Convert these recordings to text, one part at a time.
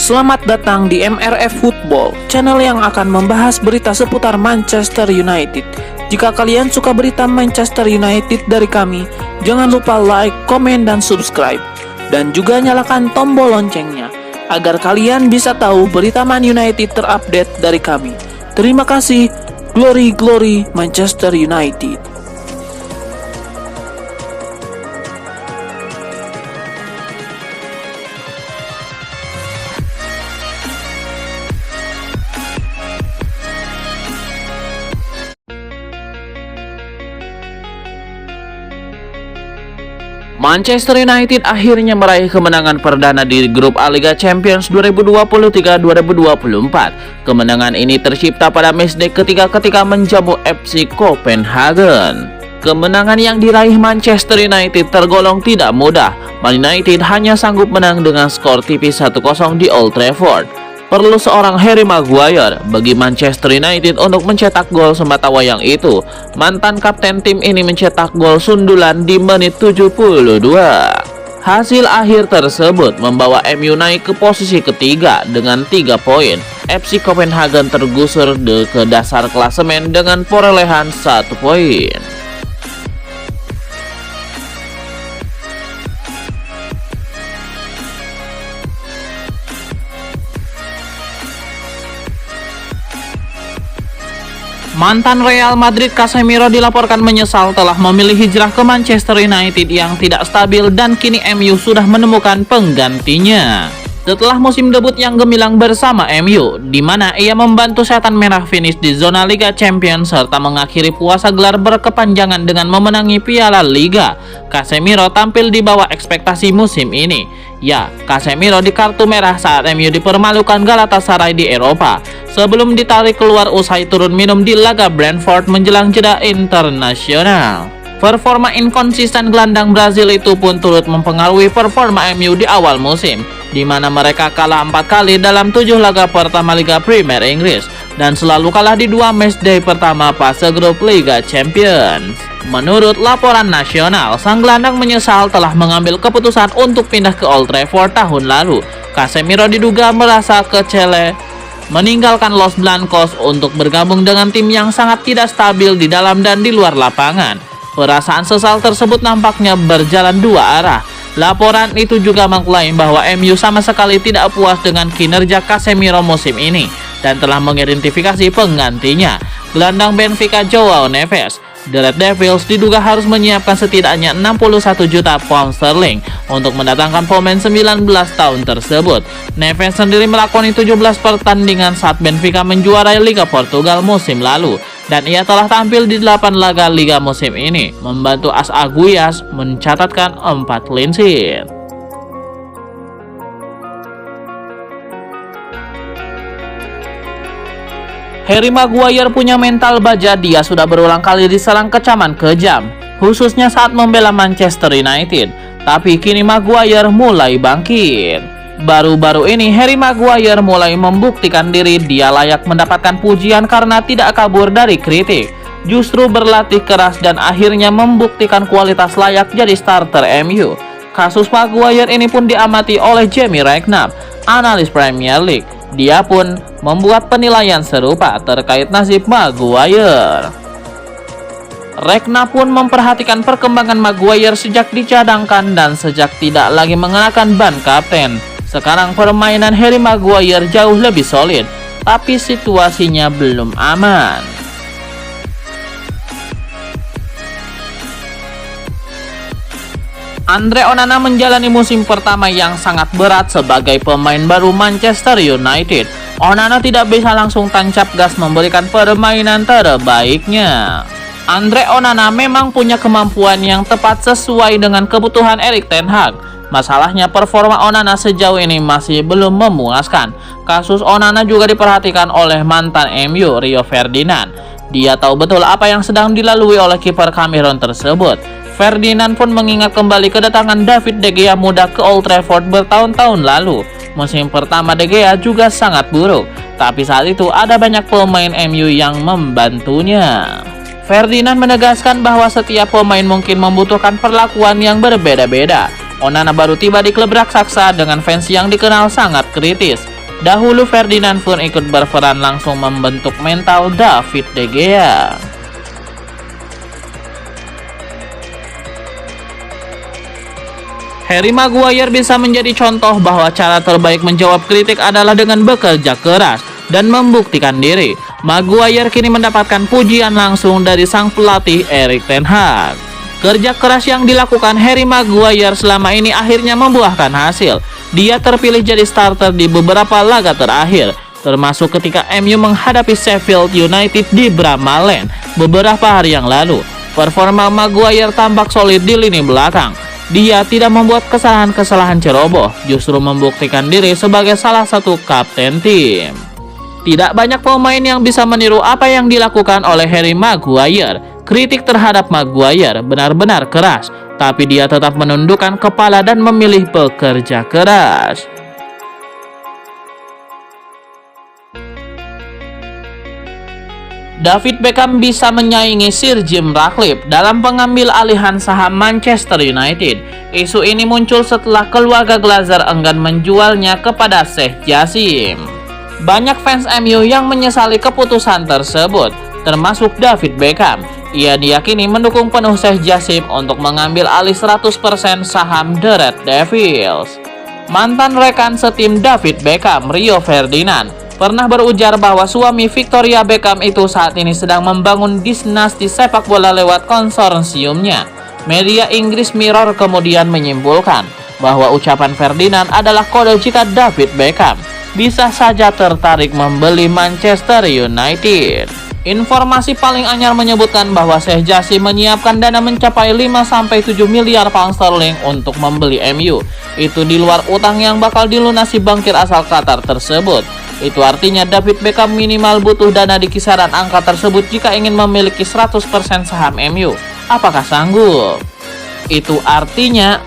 Selamat datang di MRF Football, channel yang akan membahas berita seputar Manchester United. Jika kalian suka berita Manchester United dari kami, jangan lupa like, komen, dan subscribe. Dan juga nyalakan tombol loncengnya, agar kalian bisa tahu berita Man United terupdate dari kami. Terima kasih, Glory Glory Manchester United. Manchester United akhirnya meraih kemenangan perdana di grup A Liga Champions 2023-2024. Kemenangan ini tercipta pada matchday ketiga ketika menjamu FC Copenhagen. Kemenangan yang diraih Manchester United tergolong tidak mudah. Man United hanya sanggup menang dengan skor tipis 1-0 di Old Trafford. Perlu seorang Harry Maguire bagi Manchester United untuk mencetak gol sematawayang itu. Mantan kapten tim ini mencetak gol sundulan di menit 72. Hasil akhir tersebut membawa MU naik ke posisi ketiga dengan 3 poin. FC Copenhagen tergusur ke dasar klasemen dengan perolehan 1 poin. Mantan Real Madrid Casemiro dilaporkan menyesal telah memilih hijrah ke Manchester United yang tidak stabil dan kini MU sudah menemukan penggantinya. Setelah musim debut yang gemilang bersama MU, di mana ia membantu Setan Merah finish di zona Liga Champions serta mengakhiri puasa gelar berkepanjangan dengan memenangi Piala Liga, Casemiro tampil di bawah ekspektasi musim ini. Ya, Casemiro di kartu merah saat MU dipermalukan Galatasaray di Eropa sebelum ditarik keluar usai turun minum di laga Brentford menjelang jeda internasional. Performa inkonsisten gelandang Brazil itu pun turut mempengaruhi performa MU di awal musim, di mana mereka kalah 4 kali dalam 7 laga pertama Liga Premier Inggris dan selalu kalah di 2 matchday pertama fase grup Liga Champions. Menurut laporan nasional, sang gelandang menyesal telah mengambil keputusan untuk pindah ke Old Trafford tahun lalu. Casemiro diduga merasa kecele meninggalkan Los Blancos untuk bergabung dengan tim yang sangat tidak stabil di dalam dan di luar lapangan. Perasaan sesal tersebut nampaknya berjalan dua arah. Laporan itu juga mengklaim bahwa MU sama sekali tidak puas dengan kinerja Casemiro musim ini dan telah mengidentifikasi penggantinya, gelandang Benfica Joao Neves. The Red Devils diduga harus menyiapkan setidaknya 61 juta pound sterling untuk mendatangkan pemain 19 tahun tersebut. Neves sendiri melakoni 17 pertandingan saat Benfica menjuarai Liga Portugal musim lalu, dan ia telah tampil di 8 laga Liga musim ini, membantu AS Aguias mencatatkan 4 clean sheet. Harry Maguire punya mental baja. Dia sudah berulang kali diserang kecaman kejam, khususnya saat membela Manchester United. Tapi kini Maguire mulai bangkit. Baru-baru ini Harry Maguire mulai membuktikan diri. Dia layak mendapatkan pujian karena tidak kabur dari kritik, justru berlatih keras dan akhirnya membuktikan kualitas layak jadi starter MU. Kasus Maguire ini pun diamati oleh Jamie Redknapp, analis Premier League. Dia pun membuat penilaian serupa terkait nasib Maguire. Redknapp pun memperhatikan perkembangan Maguire sejak dicadangkan dan sejak tidak lagi mengenakan ban kapten. Sekarang permainan Harry Maguire jauh lebih solid, tapi situasinya belum aman. Andre Onana menjalani musim pertama yang sangat berat sebagai pemain baru Manchester United. Onana tidak bisa langsung tancap gas memberikan permainan terbaiknya. Andre Onana memang punya kemampuan yang tepat sesuai dengan kebutuhan Erik ten Hag. Masalahnya performa Onana sejauh ini masih belum memuaskan. Kasus Onana juga diperhatikan oleh mantan MU Rio Ferdinand. Dia tahu betul apa yang sedang dilalui oleh kiper Cameroon tersebut. Ferdinand pun mengingat kembali kedatangan David De Gea muda ke Old Trafford bertahun-tahun lalu. Musim pertama De Gea juga sangat buruk, tapi saat itu ada banyak pemain MU yang membantunya. Ferdinand menegaskan bahwa setiap pemain mungkin membutuhkan perlakuan yang berbeda-beda. Onana baru tiba di klub raksasa dengan fans yang dikenal sangat kritis. Dahulu Ferdinand pun ikut berperan langsung membentuk mental David De Gea. Harry Maguire bisa menjadi contoh bahwa cara terbaik menjawab kritik adalah dengan bekerja keras dan membuktikan diri. Maguire kini mendapatkan pujian langsung dari sang pelatih Erik ten Hag. Kerja keras yang dilakukan Harry Maguire selama ini akhirnya membuahkan hasil. Dia terpilih jadi starter di beberapa laga terakhir, termasuk ketika MU menghadapi Sheffield United di Bramall Lane beberapa hari yang lalu. Performa Maguire tampak solid di lini belakang. Dia tidak membuat kesalahan-kesalahan ceroboh, justru membuktikan diri sebagai salah satu kapten tim. Tidak banyak pemain yang bisa meniru apa yang dilakukan oleh Harry Maguire. Kritik terhadap Maguire benar-benar keras, tapi dia tetap menundukkan kepala dan memilih bekerja keras. David Beckham bisa menyaingi Sir Jim Ratcliffe dalam pengambil alihan saham Manchester United. Isu ini muncul setelah keluarga Glazer enggan menjualnya kepada Sheikh Jassim. Banyak fans MU yang menyesali keputusan tersebut, termasuk David Beckham. Ia diyakini mendukung penuh Sheikh Jassim untuk mengambil alih 100% saham The Red Devils. Mantan rekan setim David Beckham, Rio Ferdinand, pernah berujar bahwa suami Victoria Beckham itu saat ini sedang membangun dinasti sepak bola lewat konsorsiumnya. Media Inggris Mirror kemudian menyimpulkan bahwa ucapan Ferdinand adalah kode jika David Beckham bisa saja tertarik membeli Manchester United. Informasi paling anyar menyebutkan bahwa Sheikh Jassim menyiapkan dana mencapai 5-7 miliar pound sterling untuk membeli MU. Itu di luar utang yang bakal dilunasi bankir asal Qatar tersebut. Itu artinya David Beckham minimal butuh dana di kisaran angka tersebut jika ingin memiliki 100% saham MU. Apakah sanggup? Itu artinya,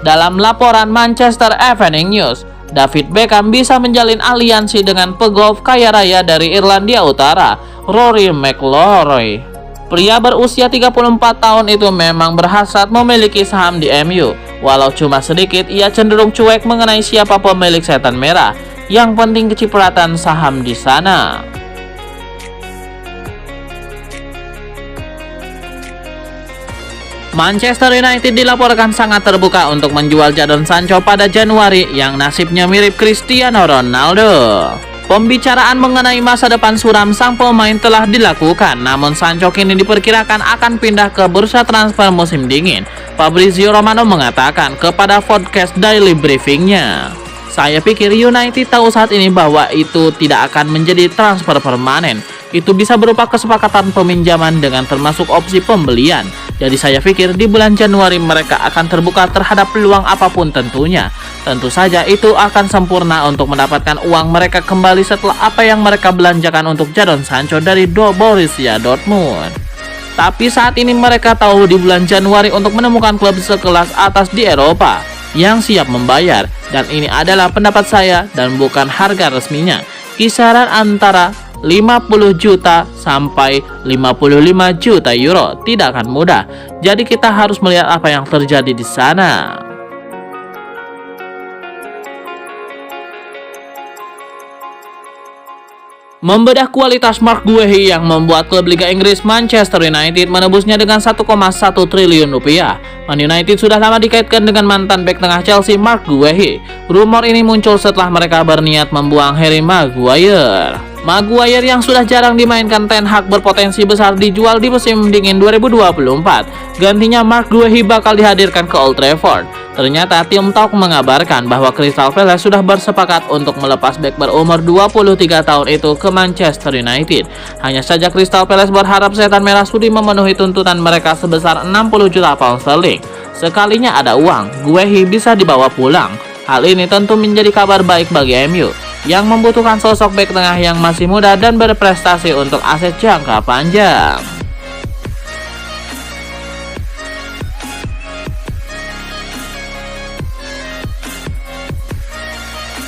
dalam laporan Manchester Evening News, David Beckham bisa menjalin aliansi dengan pegolf kaya raya dari Irlandia Utara, Rory McIlroy. Pria berusia 34 tahun itu memang berhasrat memiliki saham di MU. Walau cuma sedikit, ia cenderung cuek mengenai siapa pemilik setan merah. Yang penting kecipratan saham di sana. Manchester United dilaporkan sangat terbuka untuk menjual Jadon Sancho pada Januari yang nasibnya mirip Cristiano Ronaldo. Pembicaraan mengenai masa depan suram sang pemain telah dilakukan, namun Sancho kini diperkirakan akan pindah ke bursa transfer musim dingin. Fabrizio Romano mengatakan kepada podcast Daily Briefingnya, "Saya pikir United tahu saat ini bahwa itu tidak akan menjadi transfer permanen. Itu bisa berupa kesepakatan peminjaman dengan termasuk opsi pembelian. Jadi saya pikir di bulan Januari mereka akan terbuka terhadap peluang apapun tentunya. Tentu saja itu akan sempurna untuk mendapatkan uang mereka kembali setelah apa yang mereka belanjakan untuk Jadon Sancho dari Borussia Dortmund. Tapi saat ini mereka tahu di bulan Januari untuk menemukan klub sekelas atas di Eropa yang siap membayar, dan ini adalah pendapat saya dan bukan harga resminya. Kisaran antara 50 juta sampai 55 juta euro tidak akan mudah. Jadi kita harus melihat apa yang terjadi di sana." Membedah kualitas Mark Guehi yang membuat klub Liga Inggris Manchester United menebusnya dengan 1,1 triliun rupiah. Man United sudah lama dikaitkan dengan mantan bek tengah Chelsea Mark Guehi. Rumor ini muncul setelah mereka berniat membuang Harry Maguire. Maguire yang sudah jarang dimainkan Ten Hag berpotensi besar dijual di musim dingin 2024. Gantinya Mark Guehi bakal dihadirkan ke Old Trafford. Ternyata Team Talk mengabarkan bahwa Crystal Palace sudah bersepakat untuk melepas bek berumur 23 tahun itu ke Manchester United. Hanya saja Crystal Palace berharap setan merah sudi memenuhi tuntutan mereka sebesar 60 juta pound sterling. Sekalinya ada uang, Guehi bisa dibawa pulang. Hal ini tentu menjadi kabar baik bagi MU yang membutuhkan sosok bek tengah yang masih muda dan berprestasi untuk aset jangka panjang.